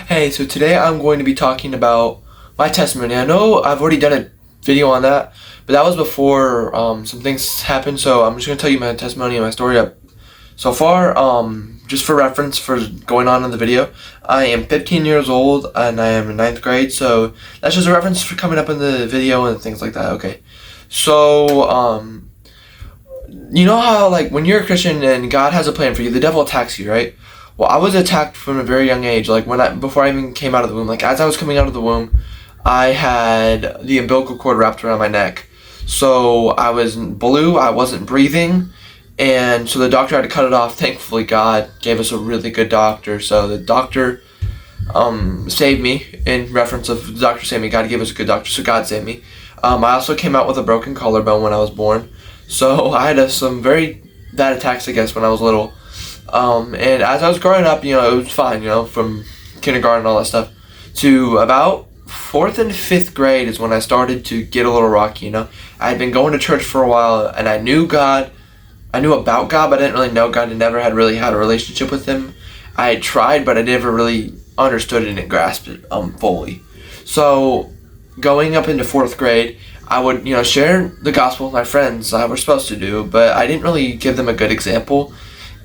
Hey, so today I'm going to be talking about my testimony. I know I've already done a video on that, but that was before some things happened, so I'm just going to tell you my testimony and my story up so far. Just for reference for going on in the video, I am 15 years old and I am in 9th grade, so that's just a reference for coming up in the video and things like that. Okay, so you know how like when you're a Christian and God has a plan for you, the devil attacks you, right? Well, I was attacked from a very young age. Like before I even came out of the womb. Like as I was coming out of the womb, I had the umbilical cord wrapped around my neck. So I was blue. I wasn't breathing, and so the doctor had to cut it off. Thankfully, God gave us a really good doctor. So the doctor saved me. In reference of the doctor saved me, God gave us a good doctor. So God saved me. I also came out with a broken collarbone when I was born. So I had some very bad attacks, I guess, when I was little. And as I was growing up, it was fine, from kindergarten and all that stuff, to about 4th and 5th grade is when I started to get a little rocky, I had been going to church for a while, and I knew God. I knew about God, but I didn't really know God and never had really had a relationship with Him. I had tried, but I never really understood it and grasped it fully. So going up into 4th grade, I would, share the gospel with my friends. I was supposed to do, but I didn't really give them a good example.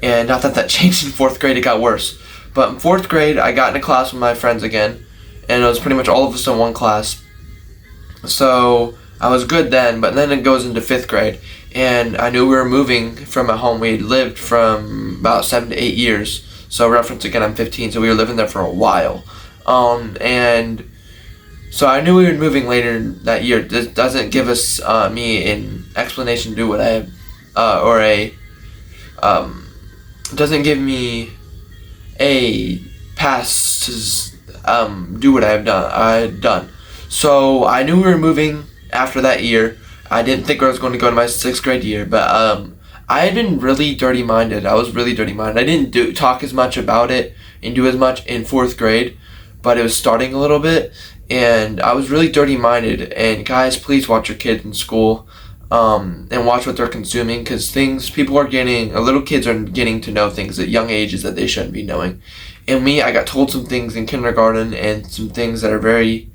And not that changed in 4th grade, it got worse. But in 4th grade, I got in a class with my friends again, and it was pretty much all of us in one class. So I was good then, but then it goes into 5th grade, and I knew we were moving from a home we had lived from about 7 to 8 years. So reference again, I'm 15, so we were living there for a while. And so I knew we were moving later that year. This doesn't give us me an explanation to do what I doesn't give me a pass to do what I had done. So I knew we were moving after that year. I didn't think I was going to go to my 6th grade year, but I had been really dirty-minded. I was really dirty-minded. I didn't talk as much about it and do as much in 4th grade, but it was starting a little bit, and I was really dirty-minded. And guys, please watch your kids in school. And watch what they're consuming, because little kids are getting to know things at young ages that they shouldn't be knowing. And I got told some things in kindergarten, and some things that are very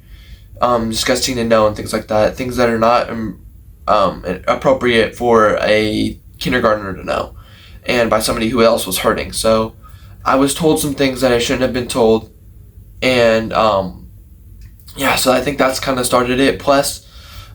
disgusting to know, and things like that, things that are not appropriate for a kindergartner to know, and by somebody who else was hurting. So I was told some things that I shouldn't have been told, and so I think that's kind of started it. Plus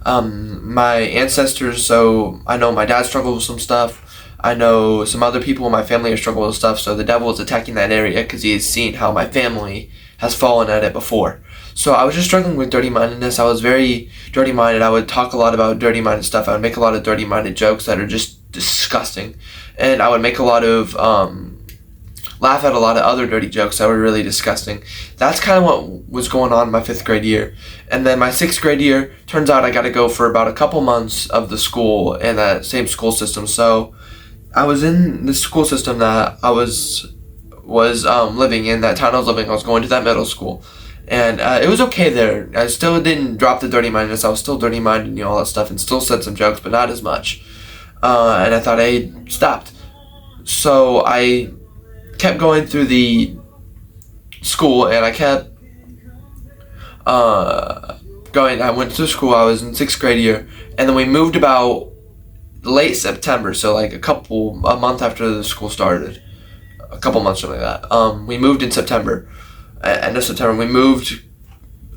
my ancestors, so I know my dad struggled with some stuff. I know some other people in my family have struggled with stuff, so the devil is attacking that area because he has seen how my family has fallen at it before. So I was just struggling with dirty-mindedness. I was very dirty-minded. I would talk a lot about dirty-minded stuff. I would make a lot of dirty-minded jokes that are just disgusting. And I would make a lot of laugh at a lot of other dirty jokes that were really disgusting. That's kind of what was going on in my 5th grade year. And then my 6th grade year, turns out I got to go for about a couple months of the school in that same school system. So I was in the school system that I was living in, that town I was living. I was going to that middle school. And it was okay there. I still didn't drop the dirty-mindedness. I was still dirty-minded and all that stuff, and still said some jokes, but not as much. And I thought I stopped. So I kept going through the school, and I kept going. I went to school. I was in 6th grade year, and then we moved about late September, so like a month after the school started, a couple months, something like that. We moved in September, end of September. We moved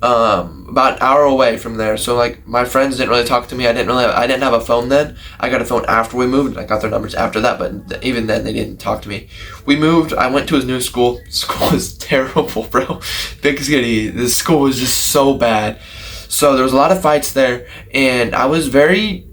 about an hour away from there, so like my friends didn't really talk to me. I didn't have a phone then. I got a phone after we moved, and I got their numbers after that, but even then they didn't talk to me. We moved. I went to his new school. School was terrible, bro. Big City. The school was just so bad. So there was a lot of fights there, and I was hurting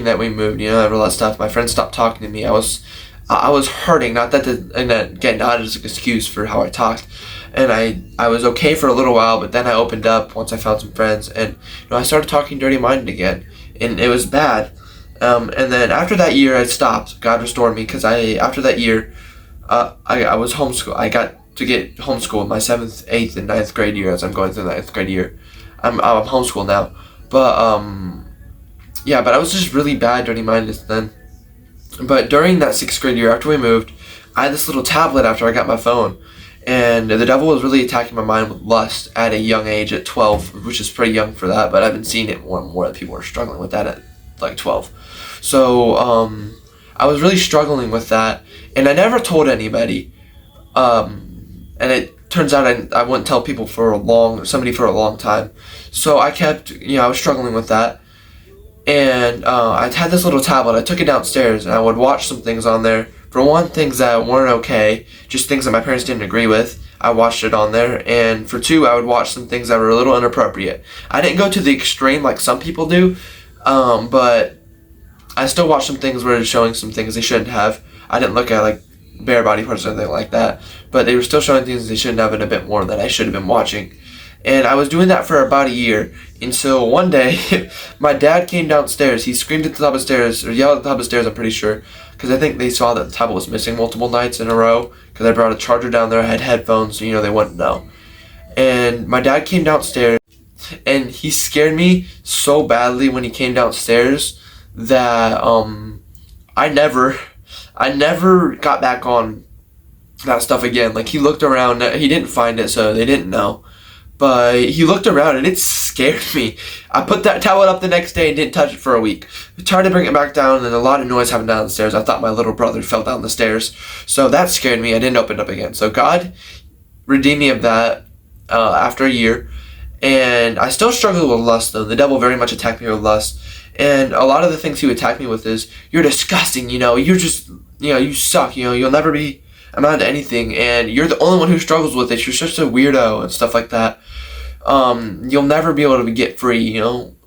that we moved, all that stuff. My friends stopped talking to me. I was hurting, not that again, not as an excuse for how I talked. And I was okay for a little while, but then I opened up once I found some friends, and I started talking dirty-minded again, and it was bad. And then after that year, I stopped. God restored me, because after that year, I was homeschooled. I got to get homeschooled my 7th, 8th, and 9th grade year as I'm going through the 9th grade year. I'm homeschooled now, but but I was just really bad dirty-minded then. But during that 6th grade year, after we moved, I had this little tablet after I got my phone. And the devil was really attacking my mind with lust at a young age, at 12, which is pretty young for that, but I've been seeing it more and more that people are struggling with that at like 12. So I was really struggling with that, and I never told anybody. And it turns out I wouldn't tell people for somebody for a long time. So I kept, I was struggling with that. And I had this little tablet. I took it downstairs, and I would watch some things on there. For one, things that weren't okay, just things that my parents didn't agree with. I watched it on there. And for two, I would watch some things that were a little inappropriate. I didn't go to the extreme like some people do, but I still watched some things where it's showing some things they shouldn't have. I didn't look at like bare body parts or anything like that, but they were still showing things they shouldn't have, and a bit more that I should have been watching. And I was doing that for about a year. And so one day, my dad came downstairs. He screamed at the top of the stairs, or yelled at the top of the stairs, I'm pretty sure. Because I think they saw that the tablet was missing multiple nights in a row. Because I brought a charger down there, I had headphones, so they wouldn't know. And my dad came downstairs, and he scared me so badly when he came downstairs that I never got back on that stuff again. Like, he looked around, he didn't find it, so they didn't know. But he looked around, and it scared me. I put that tablet up the next day and didn't touch it for a week. I tried to bring it back down, and a lot of noise happened down the stairs. I thought my little brother fell down the stairs. So that scared me. I didn't open it up again. So God redeemed me of that after a year. And I still struggle with lust, though. The devil very much attacked me with lust. And a lot of the things he would attack me with is, you're disgusting, you're just, you suck, you'll never be amount to anything, and you're the only one who struggles with it, you're such a weirdo, and stuff like that. You'll never be able to get free,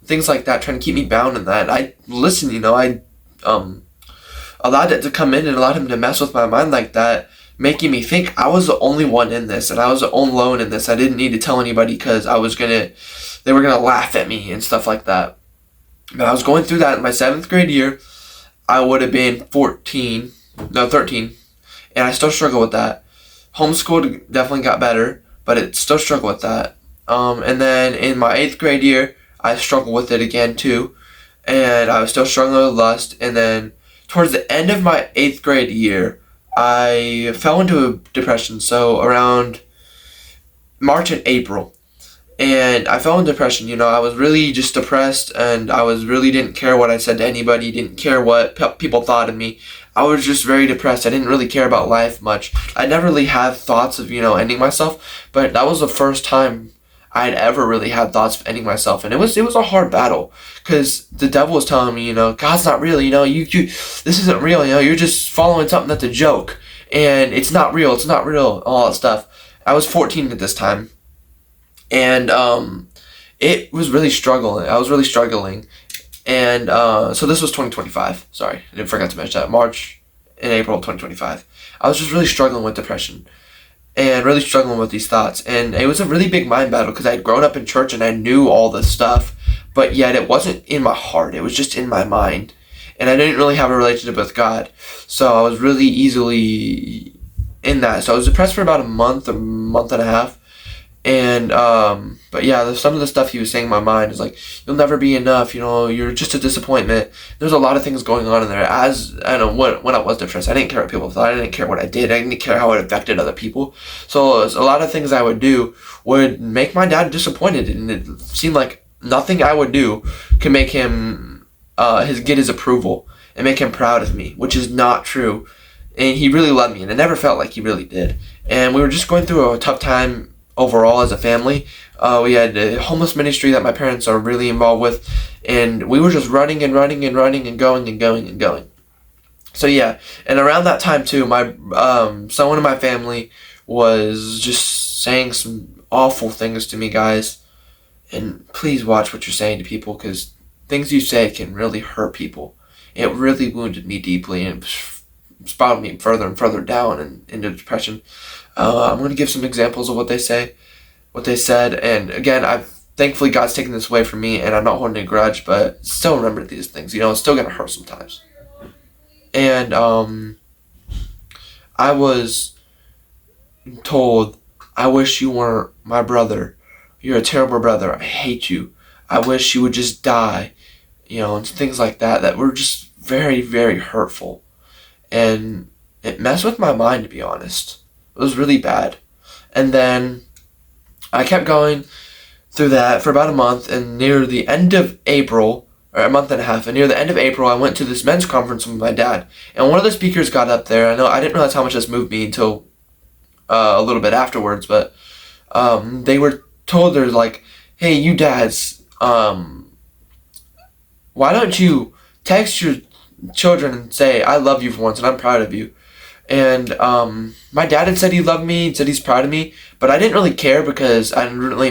things like that, trying to keep me bound in that. I listened, I allowed it to come in and allowed him to mess with my mind like that, making me think I was the only one in this, and I was the only alone in this. I didn't need to tell anybody because they were gonna laugh at me and stuff like that. But I was going through that in my 7th grade year. I would have been 13, and I still struggle with that. Homeschooled definitely got better, but it still struggle with that. And then in my 8th grade year, I struggled with it again too, and I was still struggling with lust. And then towards the end of my 8th grade year, I fell into a depression. So around March and April. And I fell in depression, I was really just depressed, and I didn't care what I said to anybody, didn't care what people thought of me. I was just very depressed. I didn't really care about life much. I never really had thoughts of, ending myself, but that was the first time I'd ever really had thoughts of ending myself. And it was a hard battle, because the devil was telling me, God's not real, this isn't real, you're just following something that's a joke, and it's not real, all that stuff. I was 14 at this time. And it was really struggling. I was really struggling. And so this was 2025. Sorry, I forgot to mention that. March and April 2025. I was just really struggling with depression. And really struggling with these thoughts. And it was a really big mind battle, because I had grown up in church and I knew all this stuff. But yet it wasn't in my heart. It was just in my mind. And I didn't really have a relationship with God. So I was really easily in that. So I was depressed for about a month and a half. And but yeah, some of the stuff he was saying in my mind is like, you'll never be enough, you're just a disappointment. There's a lot of things going on in there. As I know, when I was depressed, I didn't care what people thought. I didn't care what I did. I didn't care how it affected other people. So a lot of things I would do would make my dad disappointed, and it seemed like nothing I would do could make him get his approval and make him proud of me, which is not true. And he really loved me, and it never felt like he really did. And we were just going through a tough time overall as a family. We had a homeless ministry that my parents are really involved with, and we were just running and going and going. So yeah, and around that time too, my someone in my family was just saying some awful things to me, guys. And please watch what you're saying to people, because things you say can really hurt people. It really wounded me deeply, and spiraled me further and further down and into depression. I'm going to give some examples of what they said, and again, thankfully God's taken this away from me, and I'm not holding a grudge, but still remember these things, it's still going to hurt sometimes. And I was told, I wish you weren't my brother, you're a terrible brother, I hate you, I wish you would just die, and things like that were just very, very hurtful, and it messed with my mind, to be honest. It was really bad. And then I kept going through that for about a month, and near the end of April, or a month and a half, and near the end of April, I went to this men's conference with my dad. And one of the speakers got up there. I didn't realize how much this moved me until a little bit afterwards, but they were told, they're like, hey, you dads, why don't you text your children and say, I love you for once and I'm proud of you. And my dad had said he loved me, said he's proud of me, but I didn't really care because I didn't really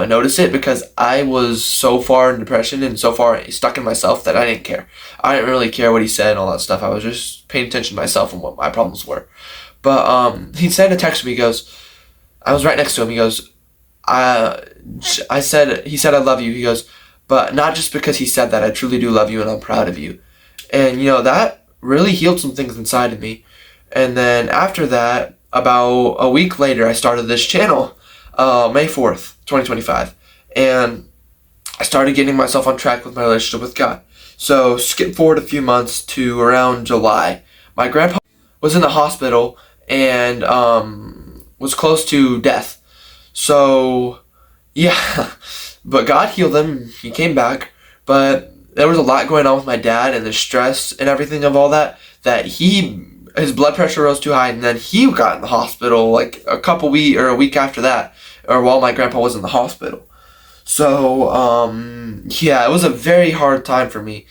notice it, because I was so far in depression and so far stuck in myself that I didn't care. I didn't really care what he said and all that stuff. I was just paying attention to myself and what my problems were. But he sent a text to me. He goes, I was right next to him. He goes, he said I love you. He goes, but not just because he said that. I truly do love you and I'm proud of you. And that really healed some things inside of me. And then after that, about a week later, I started this channel, May 4th, 2025. And I started getting myself on track with my relationship with God. So skip forward a few months to around July. My grandpa was in the hospital and was close to death. So, yeah, but God healed him. He came back. But there was a lot going on with my dad and the stress and everything of all that his blood pressure rose too high, and then he got in the hospital like a week after that, or while my grandpa was in the hospital. So, yeah, it was a very hard time for me.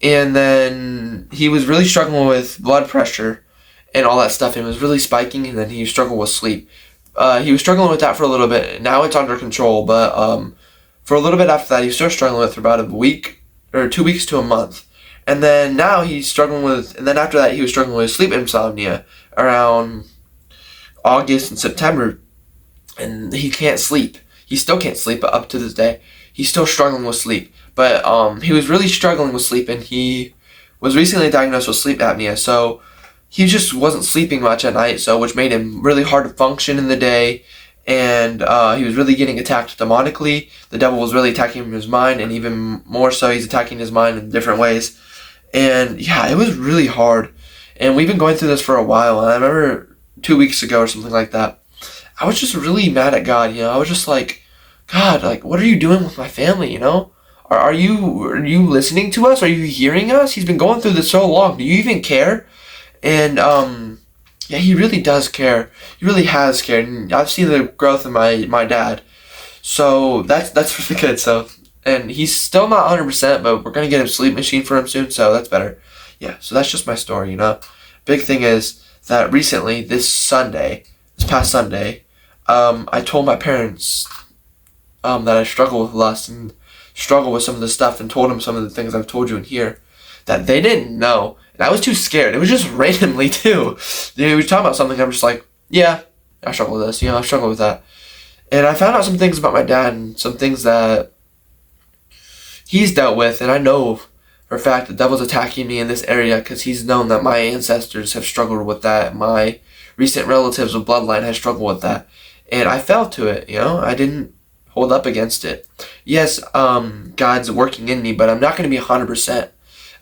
And then he was really struggling with blood pressure and all that stuff. It was really spiking, and then he struggled with sleep. He was struggling with that for a little bit. Now it's under control, but for a little bit after that, he was still struggling with it for about a week or 2 weeks to a month. And then now he's struggling with, and then after that, he was struggling with sleep insomnia around August and September, and he can't sleep. He still can't sleep up to this day. He's still struggling with sleep. But he was really struggling with sleep, and he was recently diagnosed with sleep apnea. So he just wasn't sleeping much at night, which made him really hard to function in the day. And he was really getting attacked demonically. The devil was really attacking his mind, and even more so, he's attacking his mind in different ways. And yeah, it was really hard. And we've been going through this for a while. And I remember 2 weeks ago or something like that, I was just really mad at God. I was just like, God, like, what are you doing with my family? Are you listening to us? Are you hearing us? He's been going through this so long. Do you even care? And yeah, he really does care. He really has cared. And I've seen the growth in my dad. So that's really good. So, and he's still not 100%, but we're going to get a sleep machine for him soon, so that's better. Yeah, so that's just my story, Big thing is that recently, this past Sunday, I told my parents that I struggle with lust and struggle with some of the stuff, and told them some of the things I've told you in here that they didn't know. And I was too scared. It was just randomly, too. We were talking about something, I'm just like, yeah, I struggle with this, I struggle with that. And I found out some things about my dad, and some things that he's dealt with, and I know for a fact the devil's attacking me in this area because he's known that my ancestors have struggled with that. My recent relatives with bloodline have struggled with that. And I fell to it, I didn't hold up against it. Yes, God's working in me, but I'm not going to be 100%.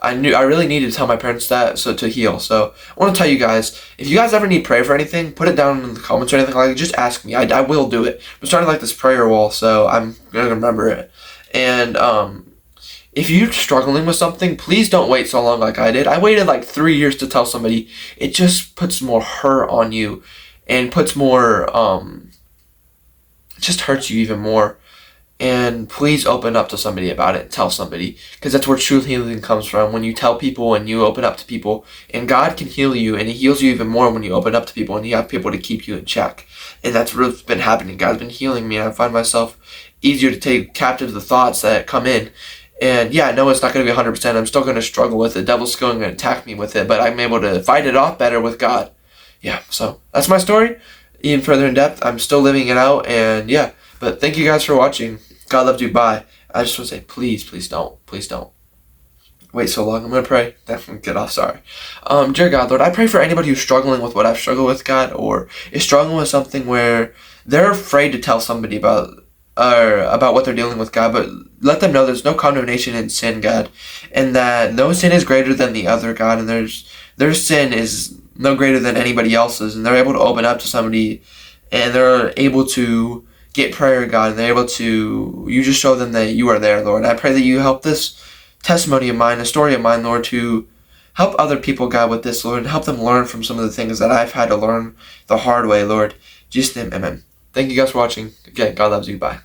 I really needed to tell my parents that to heal. So I want to tell you guys, if you guys ever need prayer for anything, put it down in the comments or anything like that. Just ask me. I will do it. I'm starting like this prayer wall, so I'm going to remember it. And if you're struggling with something, please don't wait so long like I did. I waited like 3 years to tell somebody. It just puts more hurt on you and puts more, it just hurts you even more. And please open up to somebody about it and tell somebody, because that's where true healing comes from. When you tell people and you open up to people, and God can heal you, and he heals you even more when you open up to people and you have people to keep you in check. And that's what's been happening. God's been healing me, and I find myself easier to take captive the thoughts that come in. And yeah, I know it's not going to be 100%. I'm still going to struggle with it. The devil's still going to attack me with it, but I'm able to fight it off better with God. Yeah, so that's my story. Even further in depth, I'm still living it out, and yeah. But thank you guys for watching. God loves you. Bye. I just want to say, please don't wait so long. I'm going to pray. Then get off. Sorry. Dear God, Lord, I pray for anybody who's struggling with what I've struggled with, God, or is struggling with something where they're afraid to tell somebody about what they're dealing with, God, but let them know there's no condemnation in sin, God, and that no sin is greater than the other, God, and their sin is no greater than anybody else's, and they're able to open up to somebody and they're able to get prayer, God, and they're able to, you just show them that you are there, Lord. I pray that you help this testimony of mine, a story of mine, Lord, to help other people, God, with this, Lord, and help them learn from some of the things that I've had to learn the hard way, Lord. In Jesus' name, amen. Thank you guys for watching. Again, God loves you. Bye.